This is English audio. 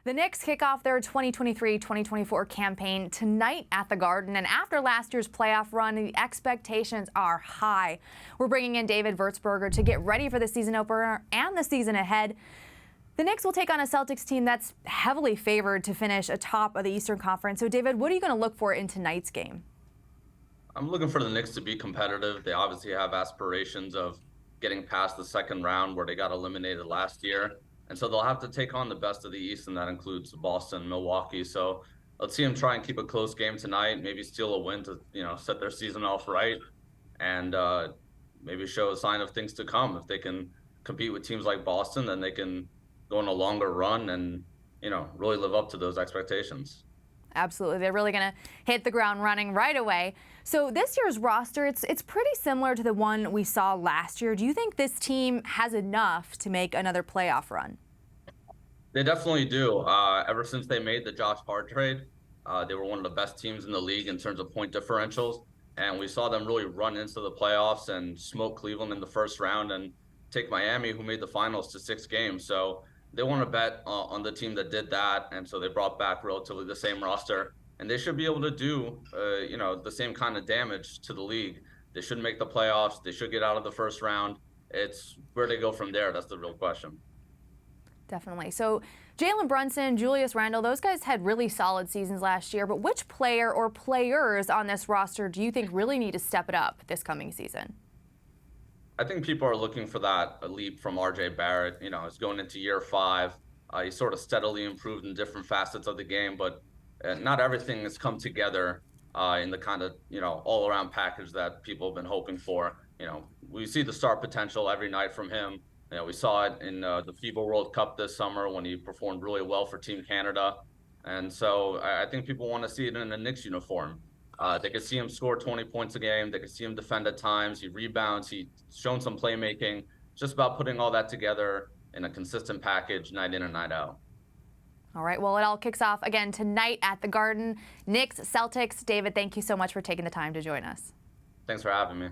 The Knicks kick off their 2023-2024 campaign tonight at the Garden, and after last year's playoff run, the expectations are high. We're bringing in David Vertsberger to get ready for the season opener and the season ahead. The Knicks will take on a Celtics team that's heavily favored to finish atop of the Eastern Conference. So, David, what are you going to look for in tonight's game? I'm looking for the Knicks to be competitive. They obviously have aspirations of getting past the second round where they got eliminated last year. And so they'll have to take on the best of the East, and that includes Boston, Milwaukee. So let's see them try and keep a close game tonight, maybe steal a win to, set their season off right, and maybe show a sign of things to come. If they can compete with teams like Boston, then they can go on a longer run and, really live up to those expectations. Absolutely. They're really going to hit the ground running right away. So this year's roster, it's pretty similar to the one we saw last year. Do you think this team has enough to make another playoff run? They definitely do. Ever since they made the Josh Hart trade, they were one of the best teams in the league in terms of point differentials. And we saw them really run into the playoffs and smoke Cleveland in the first round and take Miami, who made the finals, to 6 games. So they want to bet on the team that did that, and so they brought back relatively the same roster, and they should be able to do, the same kind of damage to the league. They should make the playoffs. They should get out of the first round. It's where they go from there. That's the real question. Definitely. So Jalen Brunson, Julius Randle, those guys had really solid seasons last year, but which player or players on this roster do you think really need to step it up this coming season? I think people are looking for that leap from R.J. Barrett. He's going into year 5. He's sort of steadily improved in different facets of the game, but not everything has come together in the kind of, all-around package that people have been hoping for. We see the star potential every night from him. We saw it in the FIBA World Cup this summer when he performed really well for Team Canada. And so I think people want to see it in a Knicks uniform. They could see him score 20 points a game. They could see him defend at times. He rebounds. He's shown some playmaking. Just about putting all that together in a consistent package, night in and night out. All right. Well, it all kicks off again tonight at the Garden. Knicks, Celtics. David, thank you so much for taking the time to join us. Thanks for having me.